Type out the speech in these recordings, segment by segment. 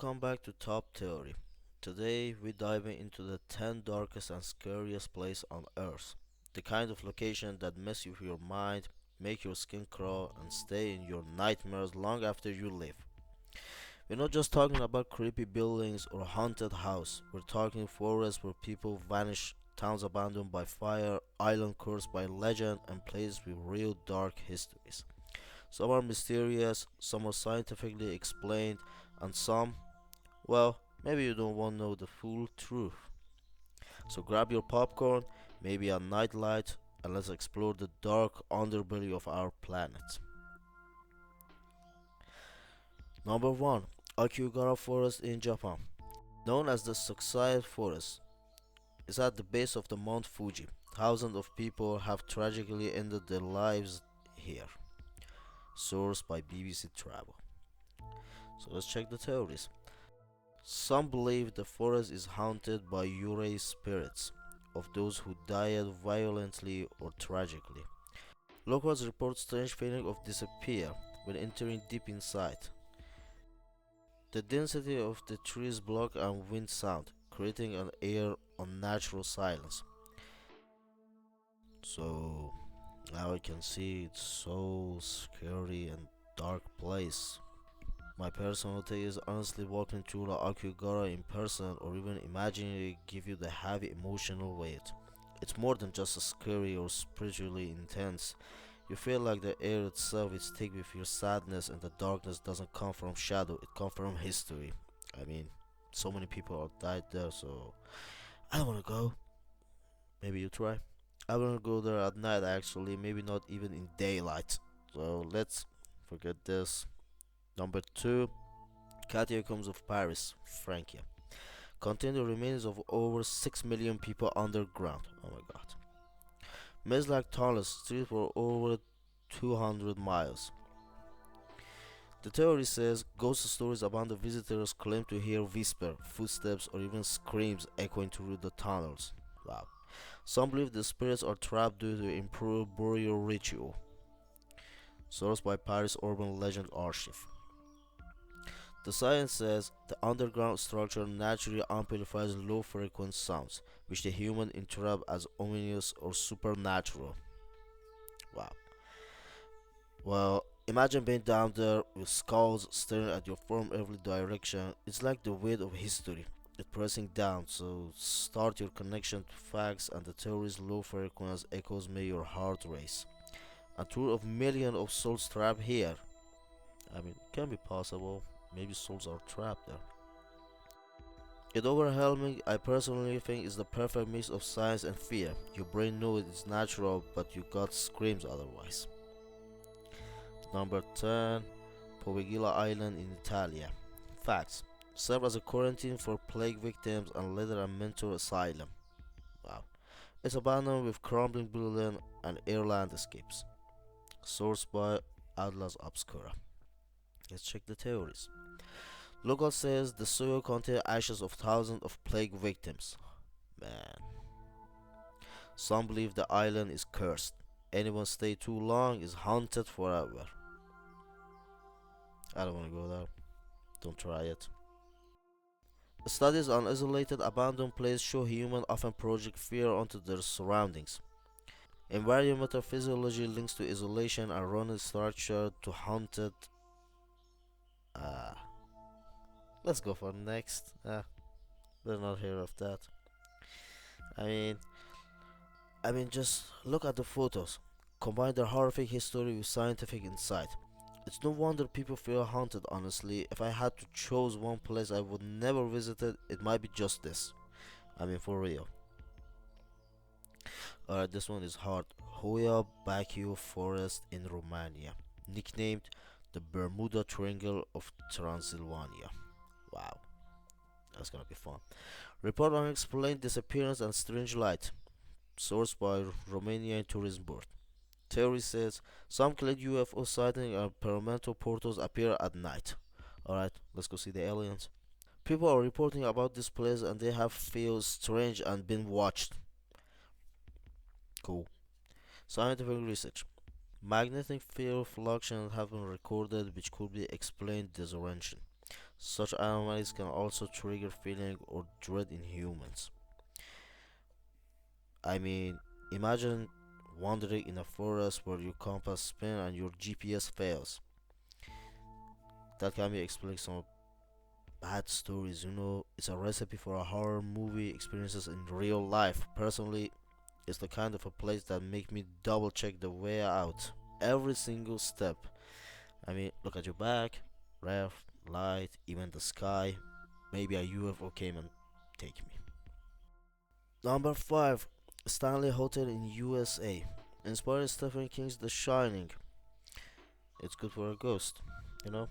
welcome back to Top Theory. Today we diving into the 10 darkest and scariest places on Earth. The kind of location that mess with your mind, make your skin crawl, and stay in your nightmares long after you leave. We're not just talking about creepy buildings or haunted house. We're talking forests where people vanish, towns abandoned by fire, island cursed by legend, and places with real dark histories. Some are mysterious, some are scientifically explained, and some, well, maybe you don't want to know the full truth. So grab your popcorn, maybe a nightlight, and let's explore the dark underbelly of our planet. Number 1. Akigara Forest in Japan. Known as the Suicide Forest, is at the base of the Mount Fuji. Thousands of people have tragically ended their lives here. Sourced by BBC Travel. So let's check the theories. Some believe the forest is haunted by Yurei spirits of those who died violently or tragically. Locals report strange feeling of disappear when entering deep inside. The density of the trees block and wind sound, creating an air unnatural silence. So now I can see it's so scary and dark place. My personal take is honestly walking through the Akigara in person or even imagining it give you the heavy emotional weight. It's more than just a scary or spiritually intense. You feel like the air itself is thick with your sadness and the darkness doesn't come from shadow, it comes from history. I mean, so many people have died there, so I don't wanna go. Maybe you try. I wanna go there at night actually, maybe not even in daylight. So let's forget this. Number 2, Catacombs of Paris, France. Contain the remains of over 6 million people underground. Oh my god. Maze like tunnels street for over 200 miles. The theory says ghost stories about the visitors claim to hear whisper, footsteps, or even screams echoing through the tunnels. Wow. Some believe the spirits are trapped due to improved burial ritual. Sourced by Paris Urban Legend Archive. The science says the underground structure naturally amplifies low frequency sounds, which the human interpret as ominous or supernatural. Wow. Well, imagine being down there with skulls staring at you from every direction. It's like the weight of history. It's pressing down, so start your connection to facts and the theory's low frequency echoes make your heart race. A tour of millions of souls trapped here. I mean, it can be possible. Maybe souls are trapped there. It's overwhelming. I personally think it's the perfect mix of science and fear. Your brain knows it's natural, but your gut screams otherwise. Number 10. Povegila Island in Italy. Facts. Serve as a quarantine for plague victims and later a mental asylum. Wow. It's abandoned with crumbling buildings and air landscapes. Sourced by Atlas Obscura. Let's check the theories. Local says the soil contains ashes of thousands of plague victims. Man. Some believe the island is cursed. Anyone stay too long is haunted forever. I don't want to go there. Don't try it. Studies on isolated abandoned places show humans often project fear onto their surroundings. Environmental physiology links to isolation and running structure to haunted. Ah, let's go for next. We're not here of that. I mean, just look at the photos. Combine their horrific history with scientific insight. It's no wonder people feel haunted, honestly. If I had to choose one place I would never visit it might be just this. I mean, for real. Alright, this one is hard. Hoya Baciu Forest in Romania. Nicknamed the Bermuda Triangle of Transylvania. Wow, that's gonna be fun. Report on unexplained disappearance and strange light. Sourced by Romanian Tourism Board. Theory says some claim UFO sightings and paranormal portals appear at night. Alright, let's go see the aliens. People are reporting about this place and they have felt strange and been watched. Cool. Scientific research. Magnetic field fluctuations have been recorded which could be explained disorientation. Such anomalies can also trigger feeling or dread in humans. I mean, imagine wandering in a forest where your compass spins and your GPS fails. That can be explained some bad stories, it's a recipe for a horror movie experiences in real life. Personally, it's the kind of a place that make me double check the way out every single step. I mean, look at your back, left, light, even the sky. Maybe a UFO came and take me. Number 5, Stanley Hotel in USA. Inspired Stephen King's The Shining. It's good for a ghost, you know?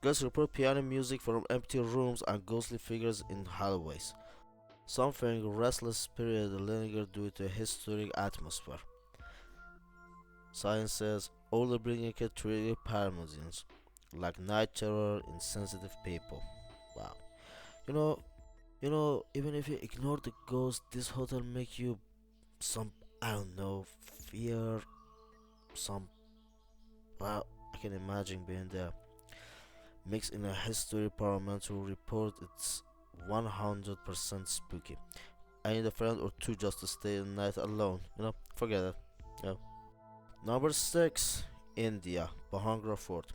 Ghosts report piano music from empty rooms and ghostly figures in hallways. Something restless spirit linger due to historic atmosphere. Science says older bringing can trigger paranoids, like night terror in sensitive people. Wow. You know, even if you ignore the ghost, this hotel make you some, I don't know, fear, some, well, I can imagine being there. Mixed in a history paranormal report, it's 100% spooky. I need a friend or two just to stay the night alone. Forget it. Yeah. Number 6, India, Bhangra Fort.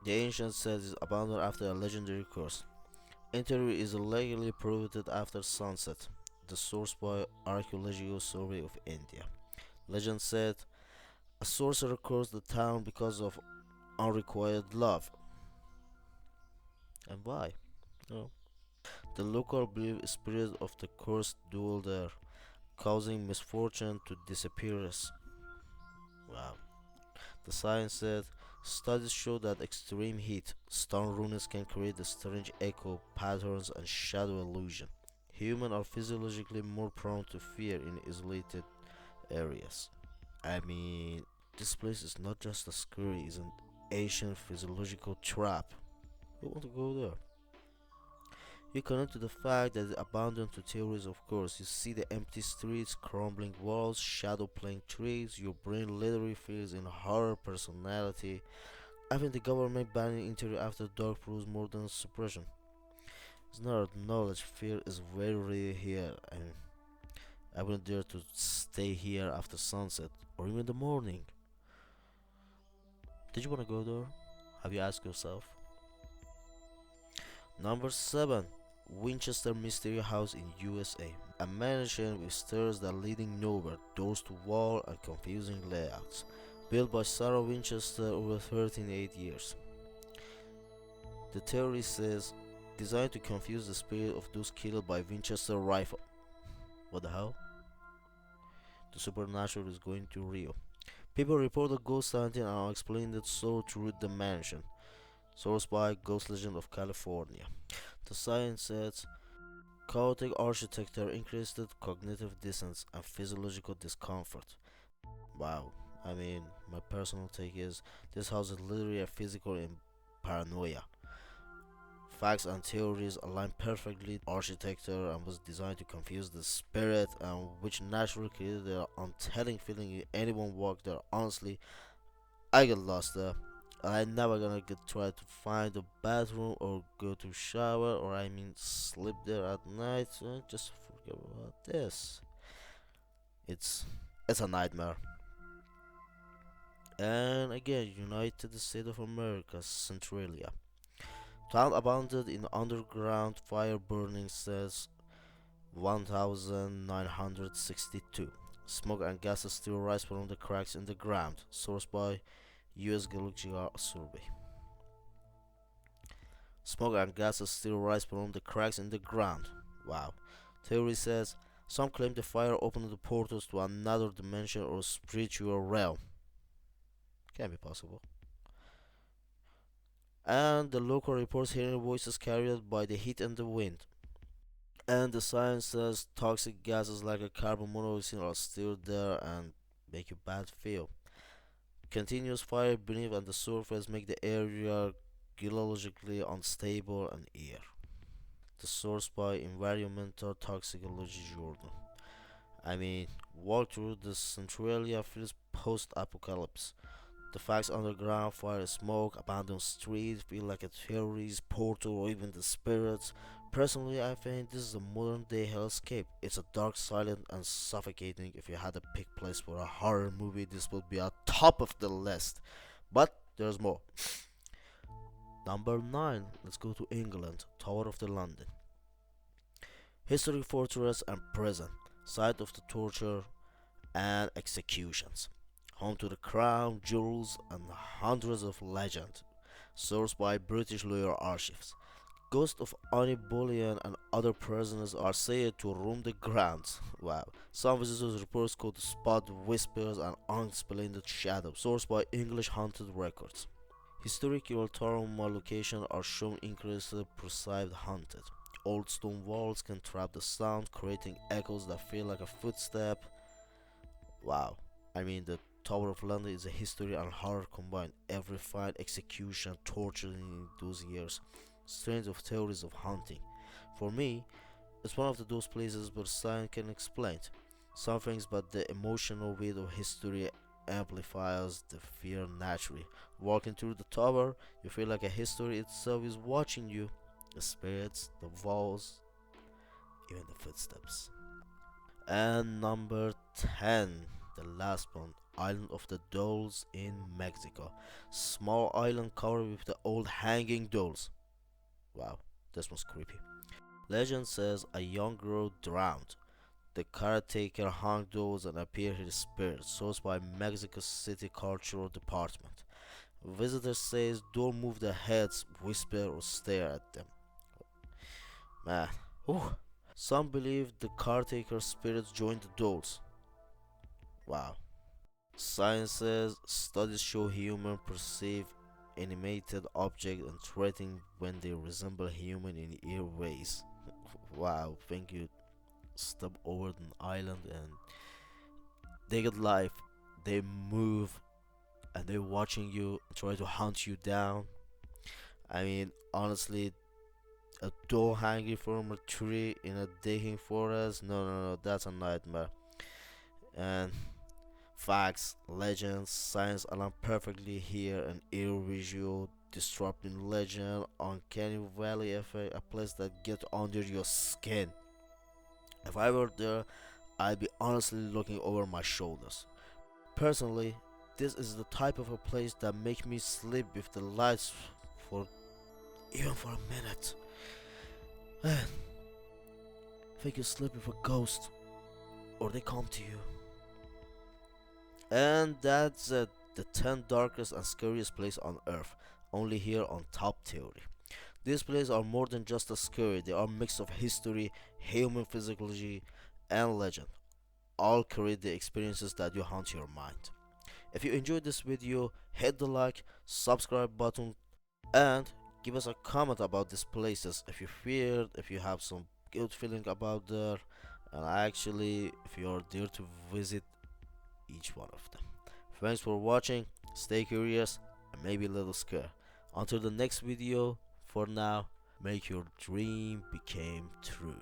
The ancient set is abandoned after a legendary curse. Entry is illegally prohibited after sunset. The source by Archaeological Survey of India. Legend said a sorcerer cursed the town because of unrequited love. And why? No. The local believe spirit of the cursed dwell there, causing misfortune to disappearance. Wow. The science said studies show that extreme heat, stone ruins can create a strange echo patterns and shadow illusion. Humans are physiologically more prone to fear in isolated areas. I mean, this place is not just a scary, it's an ancient physiological trap. Who want to go there? You connect to the fact that it's abandoned to theories, of course. You see the empty streets, crumbling walls, shadow playing trees, your brain literally feels in horror personality. I think the government banning interior after dark proves more than suppression. It's not knowledge, fear is very real here. I wouldn't dare to stay here after sunset or even the morning. Did you want to go there? Have you asked yourself? Number 7, Winchester Mystery House in USA. A mansion with stairs that leading nowhere, doors to wall and confusing layouts. Built by Sarah Winchester over 38 years. The theory says designed to confuse the spirit of those killed by Winchester rifle. What the hell? The supernatural is going to Rio. People report a ghost hunting and are explaining that so through the mansion. Source by Ghost Legend of California. The science says chaotic architecture increased cognitive dissonance and physiological discomfort. Wow. I mean, my personal take is this house is literally a physical in paranoia. Facts and theories align perfectly. Architecture and was designed to confuse the spirit, and which naturally created an untelling feeling if anyone walked there. Honestly, I get lost there. I never gonna get try to find a bathroom or go to shower or sleep there at night. So just forget about this. It's it's a nightmare. And again, United States of America, Centralia. Town abandoned in underground fire burning says 1962. Smoke and gases still rise from the cracks in the ground. Sourced by U.S. Geological Survey. Smoke and gases still rise from the cracks in the ground. Wow. Theory says some claim the fire opened the portals to another dimension or spiritual realm. Can be possible. And the local reports hearing voices carried by the heat and the wind. And the science says toxic gases like a carbon monoxide are still there and make you bad feel. Continuous fire beneath and the surface make the area geologically unstable and air. The source by Environmental Toxicology Journal. Walk through the Centralia feels post-apocalypse. The facts underground, fire, smoke, abandoned streets feel like a terrorist portal or even the spirits. Personally, I think this is a modern day hellscape. It's a dark, silent, and suffocating. If you had to pick place for a horror movie, this would be at top of the list. But there's more. Number 9, let's go to England, Tower of the London. Historic fortress and prison, site of the torture and executions. Home to the crown, jewels, and hundreds of legends, sourced by British lawyer archives. Ghosts of Annie Boleyn and other prisoners are said to roam the grounds. Wow. Some visitors reports could spot whispers and unexplained shadows, sourced by English haunted records. Historic Toronto locations are shown increasingly perceived haunted. Old stone walls can trap the sound, creating echoes that feel like a footstep. Wow. The Tower of London is a history and horror combined. Every fine execution, torture in those years, strange of theories of haunting. For me, it's one of those places where science can explain some things, but the emotional weight of history amplifies the fear naturally. Walking through the tower, you feel like a history itself is watching you. The spirits, the walls, even the footsteps. And number 10, the last one, Island of the Dolls in Mexico. Small island covered with the old hanging dolls. Wow, this was creepy. Legend says a young girl drowned. The caretaker hung dolls and appeared his spirit, sourced by Mexico City Cultural Department. Visitors says don't move their heads, whisper or stare at them. Man, whew. Some believe the caretaker spirits joined the dolls. Wow. Science says studies show humans perceive animated objects and threatening when they resemble human in ear ways. Wow, think you step over an island and they get life, they move and they're watching you try to hunt you down. Honestly, a doll hanging from a tree in a decaying forest, no, that's a nightmare. And facts, legends, science align perfectly here. An eerie visual, disrupting legend, uncanny valley effect, a place that gets under your skin. If I were there, I'd be honestly looking over my shoulders. Personally, this is the type of a place that makes me sleep with the lights for even for a minute. Man, think you sleep with a ghost or they come to you. And that's it. The 10 darkest and scariest places on earth. Only here on Top Theory. These places are more than just a scary, they are a mix of history, human physiology, and legend. All create the experiences that you haunt your mind. If you enjoyed this video, hit the like, subscribe button, and give us a comment about these places. If you feared, if you have some good feeling about there, and actually if you are there to visit each one of them. Thanks for watching, stay curious and maybe a little scared. Until the next video, for now, make your dream become truth.